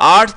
8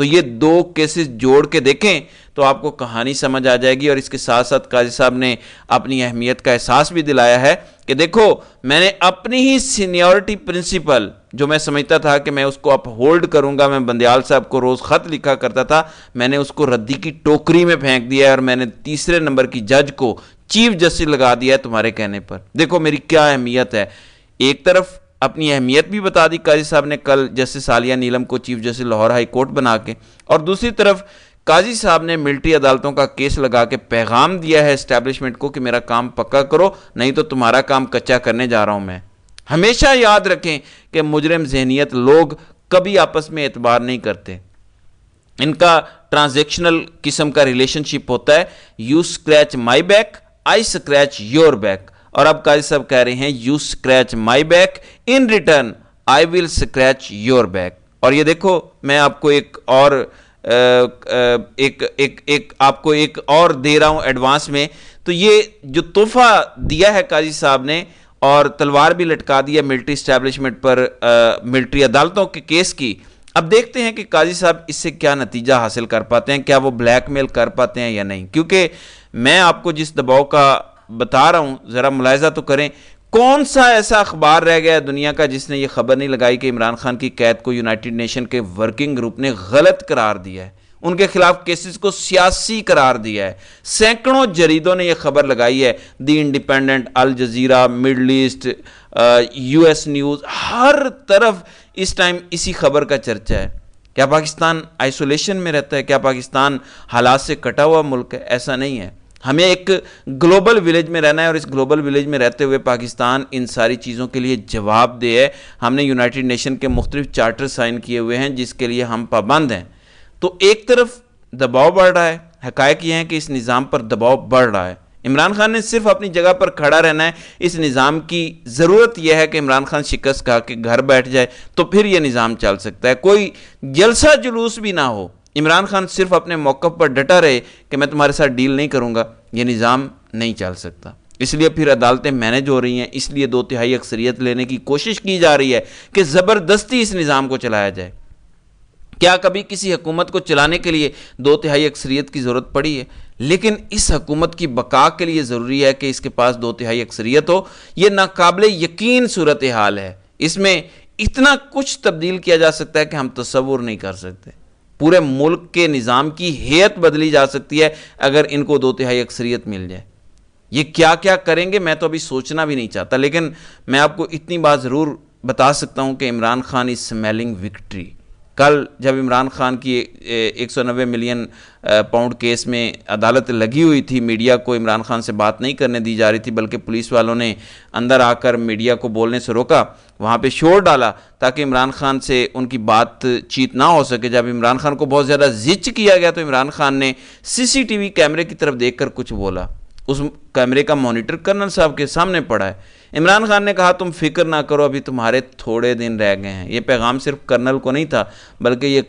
تو یہ دو کیسز جوڑ کے دیکھیں تو آپ کو کہانی سمجھ آ جائے گی، اور اس کے ساتھ ساتھ قاضی صاحب نے اپنی اہمیت کا احساس بھی دلایا ہے کہ دیکھو میں نے اپنی ہی سینیورٹی پرنسپل جو میں سمجھتا تھا کہ میں اس کو اپ ہولڈ کروں گا، میں بندیال صاحب کو روز خط لکھا کرتا تھا، میں نے اس کو ردی کی ٹوکری میں پھینک دیا ہے، اور میں نے تیسرے نمبر کی جج کو چیف جسٹس لگا دیا ہے تمہارے کہنے پر۔ دیکھو میری کیا اہمیت ہے، ایک طرف اپنی اہمیت بھی بتا دی قاضی صاحب نے کل جسٹس عالیہ نیلم کو chief justice Lahore high court بنا کے، اور دوسری طرف قاضی صاحب نے ملٹری عدالتوں کا کیس لگا کے پیغام دیا ہے اسٹیبلشمنٹ کو کہ میرا کام پکا کرو، نہیں تو تمہارا کام کچا کرنے جا رہا ہوں میں۔ ہمیشہ یاد رکھیں کہ مجرم ذہنیت لوگ کبھی آپس میں اعتبار نہیں کرتے، ان کا ٹرانزیکشنل قسم کا ریلیشن شپ ہوتا ہے، you scratch my back I scratch your back, اور اب قاضی صاحب کہہ رہے ہیں you scratch my back in return I will scratch your back. اور یہ دیکھو میں آپ کو ایک اور دے رہا ہوں ایڈوانس میں، تو یہ جو تحفہ دیا ہے قاضی صاحب نے اور تلوار بھی لٹکا دیا ملٹری اسٹیبلشمنٹ پر ملٹری عدالتوں کے کیس کی، اب دیکھتے ہیں کہ قاضی صاحب اس سے کیا نتیجہ حاصل کر پاتے ہیں، کیا وہ بلیک میل کر پاتے ہیں یا نہیں، کیونکہ میں آپ کو جس دباؤ کا بتا رہا ہوں ذرا ملاحظہ تو کریں، کون سا ایسا اخبار رہ گیا دنیا کا جس نے یہ خبر نہیں لگائی کہ عمران خان کی قید کو یونائٹڈ نیشن کے ورکنگ گروپ نے غلط قرار دیا ہے، ان کے خلاف کیسز کو سیاسی قرار دیا ہے۔ سینکڑوں جریدوں نے یہ خبر لگائی ہے، the Independent, Al Jazeera, Middle East, U S News, ہر طرف اس ٹائم اسی خبر کا چرچا ہے۔ کیا پاکستان آئسولیشن میں رہتا ہے؟ کیا پاکستان حالات سے کٹا ہوا ملک ہے؟ ایسا نہیں ہے، ہمیں ایک گلوبل ولیج میں رہنا ہے، اور اس گلوبل ولیج میں رہتے ہوئے پاکستان ان ساری چیزوں کے لیے جواب دہ ہے۔ ہم نے یونائٹڈ نیشن کے مختلف چارٹر سائن کیے ہوئے ہیں جس کے لیے ہم پابند ہیں۔ تو ایک طرف دباؤ بڑھ رہا ہے، حقائق یہ ہیں کہ اس نظام پر دباؤ بڑھ رہا ہے، عمران خان نے صرف اپنی جگہ پر کھڑا رہنا ہے۔ اس نظام کی ضرورت یہ ہے کہ عمران خان شکست کھا کے گھر بیٹھ جائے تو پھر یہ نظام چل سکتا ہے، کوئی جلسہ جلوس بھی نہ ہو، عمران خان صرف اپنے موقف پر ڈٹا رہے کہ میں تمہارے ساتھ ڈیل نہیں کروں گا، یہ نظام نہیں چل سکتا۔ اس لیے پھر عدالتیں مینج ہو رہی ہیں، اس لیے 2/3 اکثریت لینے کی کوشش کی جا رہی ہے کہ زبردستی اس نظام کو چلایا جائے۔ کیا کبھی کسی حکومت کو چلانے کے لیے 2/3 اکثریت کی ضرورت پڑی ہے؟ لیکن اس حکومت کی بقا کے لیے ضروری ہے کہ اس کے پاس 2/3 اکثریت ہو۔ یہ ناقابل یقین صورتحال ہے، اس میں اتنا کچھ تبدیل کیا جا سکتا ہے کہ ہم تصور نہیں کر سکتے۔ پورے ملک کے نظام کی ہیئت بدلی جا سکتی ہے اگر ان کو 2/3 اکثریت مل جائے۔ یہ کیا کیا کریں گے میں تو ابھی سوچنا بھی نہیں چاہتا، لیکن میں آپ کو اتنی بات ضرور بتا سکتا ہوں کہ عمران خان از اسمیلنگ وکٹری۔ کل جب عمران خان کی 190 ملین پاؤنڈ کیس میں عدالت لگی ہوئی تھی، میڈیا کو عمران خان سے بات نہیں کرنے دی جا رہی تھی، بلکہ پولیس والوں نے اندر آ کر میڈیا کو بولنے سے روکا، وہاں پہ شور ڈالا تاکہ عمران خان سے ان کی بات چیت نہ ہو سکے۔ جب عمران خان کو بہت زیادہ زچ کیا گیا تو عمران خان نے CCTV کیمرے کی طرف دیکھ کر کچھ بولا، اس کیمرے کا مانیٹر کرنل صاحب کے سامنے پڑا ہے۔ عمران خان نے کہا تم فکر نہ کرو، ابھی تمہارے تھوڑے دن رہ گئے ہیں۔ یہ پیغام صرف کرنل کو نہیں تھا بلکہ یہ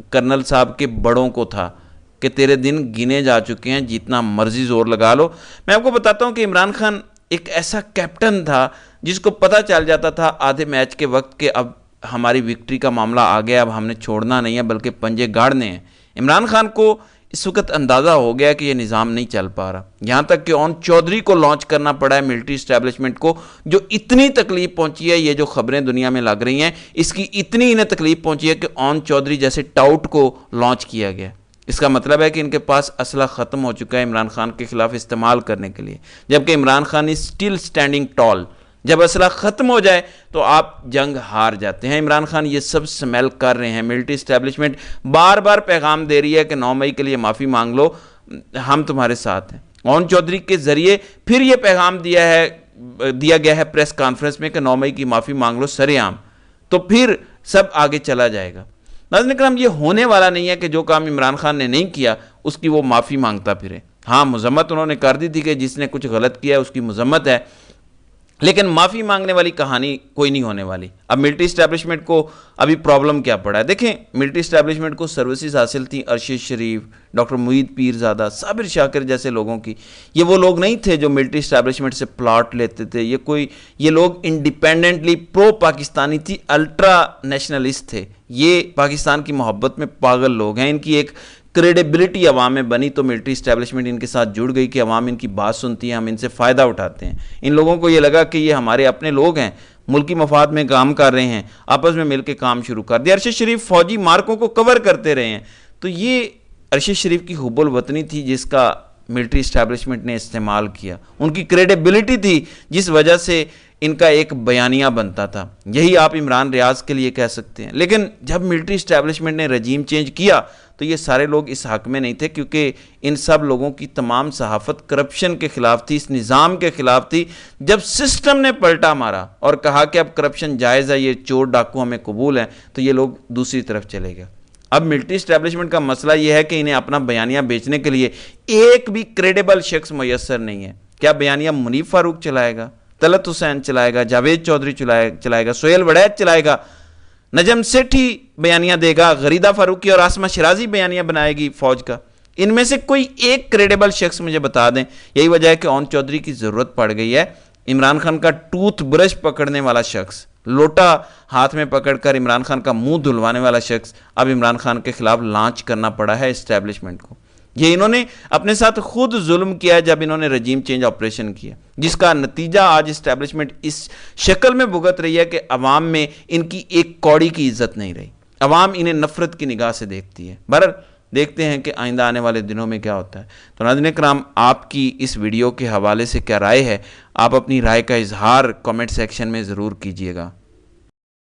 کرنل صاحب کے بڑوں کو تھا کہ تیرے دن گنے جا چکے ہیں، جتنا مرضی زور لگا لو۔ میں آپ کو بتاتا ہوں کہ عمران خان ایک ایسا کیپٹن تھا جس کو پتہ چل جاتا تھا آدھے میچ کے وقت کہ اب ہماری وکٹری کا معاملہ آ گیا، اب ہم نے چھوڑنا نہیں ہے بلکہ پنجے گاڑنے ہیں۔ عمران خان کو اس وقت اندازہ ہو گیا کہ یہ نظام نہیں چل پا رہا، یہاں تک کہ اون چودھری کو لانچ کرنا پڑا ہے ملٹری اسٹیبلشمنٹ کو، جو اتنی تکلیف پہنچی ہے، یہ جو خبریں دنیا میں لگ رہی ہیں اس کی اتنی انہیں تکلیف پہنچی ہے کہ اون چودھری جیسے ٹاؤٹ کو لانچ کیا گیا۔ اس کا مطلب ہے کہ ان کے پاس اسلحہ ختم ہو چکا ہے عمران خان کے خلاف استعمال کرنے کے لیے، جبکہ Imran Khan is still standing tall. جب اسلحہ ختم ہو جائے تو آپ جنگ ہار جاتے ہیں۔ عمران خان یہ سب سمیل کر رہے ہیں، ملٹری اسٹیبلشمنٹ بار بار پیغام دے رہی ہے کہ 9 مئی کے لیے معافی مانگ لو، ہم تمہارے ساتھ ہیں۔ اون چودھری کے ذریعے پھر یہ پیغام دیا گیا ہے پریس کانفرنس میں کہ 9 مئی کی معافی مانگ لو سر عام، تو پھر سب آگے چلا جائے گا۔ ناظرین کرام، یہ ہونے والا نہیں ہے کہ جو کام عمران خان نے نہیں کیا اس کی وہ معافی مانگتا پھرے۔ ہاں، مذمت انہوں نے کر دی تھی کہ جس نے کچھ غلط کیا ہے اس کی مذمت ہے، لیکن معافی مانگنے والی کہانی کوئی نہیں ہونے والی۔ اب ملٹری اسٹیبلشمنٹ کو ابھی پرابلم کیا پڑا ہے؟ دیکھیں، ملٹری اسٹیبلشمنٹ کو سروسز حاصل تھیں ارشد شریف، ڈاکٹر معید پیرزادہ، صابر شاکر جیسے لوگوں کی۔ یہ وہ لوگ نہیں تھے جو ملٹری اسٹیبلشمنٹ سے پلاٹ لیتے تھے، یہ لوگ انڈیپینڈنٹلی پرو پاکستانی تھی، الٹرا نیشنلسٹ تھے۔ یہ پاکستان کی محبت میں پاگل لوگ ہیں۔ ان کی ایک کریڈیبلٹی عوام میں بنی تو ملٹری اسٹیبلشمنٹ ان کے ساتھ جڑ گئی کہ عوام ان کی بات سنتی ہے، ہم ان سے فائدہ اٹھاتے ہیں۔ ان لوگوں کو یہ لگا کہ یہ ہمارے اپنے لوگ ہیں، ملکی مفاد میں کام کر رہے ہیں، آپس میں مل کے کام شروع کر دیا۔ ارشد شریف فوجی مارکوں کو کور کرتے رہے ہیں، تو یہ ارشد شریف کی حب الوطنی تھی جس کا ملٹری اسٹیبلشمنٹ نے استعمال کیا، ان کی کریڈیبلٹی تھی جس وجہ سے ان کا ایک بیانیہ بنتا تھا۔ یہی آپ عمران ریاض کے لیے کہہ سکتے ہیں۔ لیکن جب ملٹری اسٹیبلشمنٹ نے رجیم چینج کیا تو یہ سارے لوگ اس حق میں نہیں تھے، کیونکہ ان سب لوگوں کی تمام صحافت کرپشن کے خلاف تھی، اس نظام کے خلاف تھی۔ جب سسٹم نے پلٹا مارا اور کہا کہ اب کرپشن جائز ہے، یہ چور ڈاکو ہمیں قبول ہیں، تو یہ لوگ دوسری طرف چلے گئے۔ اب ملٹری اسٹیبلشمنٹ کا مسئلہ یہ ہے کہ انہیں اپنا بیانیہ بیچنے کے لیے ایک بھی کریڈیبل شخص میسر نہیں ہے۔ کیا بیانیہ منیب فاروق چلائے گا، طلعت حسین چلائے گا، جاوید چودھری چلائے گا، سہیل وڑیچ چلائے گا، نجم سیٹھی بیانیہ دے گا، غریدہ فاروقی اور آسمہ شرازی بیانیہ بنائے گی فوج کا؟ ان میں سے کوئی ایک کریڈیبل شخص مجھے بتا دیں۔ یہی وجہ ہے کہ اون چودھری کی ضرورت پڑ گئی ہے، عمران خان کا ٹوتھ برش پکڑنے والا شخص، لوٹا ہاتھ میں پکڑ کر عمران خان کا منہ دھلوانے والا شخص اب عمران خان کے خلاف لانچ کرنا پڑا ہے اسٹیبلشمنٹ کو۔ یہ انہوں نے اپنے ساتھ خود ظلم کیا ہے جب انہوں نے رجیم چینج آپریشن کیا، جس کا نتیجہ آج اسٹیبلشمنٹ اس شکل میں بھگت رہی ہے کہ عوام میں ان کی ایک کوڑی کی عزت نہیں رہی۔ عوام انہیں نفرت کی نگاہ سے دیکھتی ہے۔ بہرحال دیکھتے ہیں کہ آئندہ آنے والے دنوں میں کیا ہوتا ہے۔ تو ناظرین کرام، آپ کی اس ویڈیو کے حوالے سے کیا رائے ہے؟ آپ اپنی رائے کا اظہار کمنٹ سیکشن میں ضرور کیجیے گا۔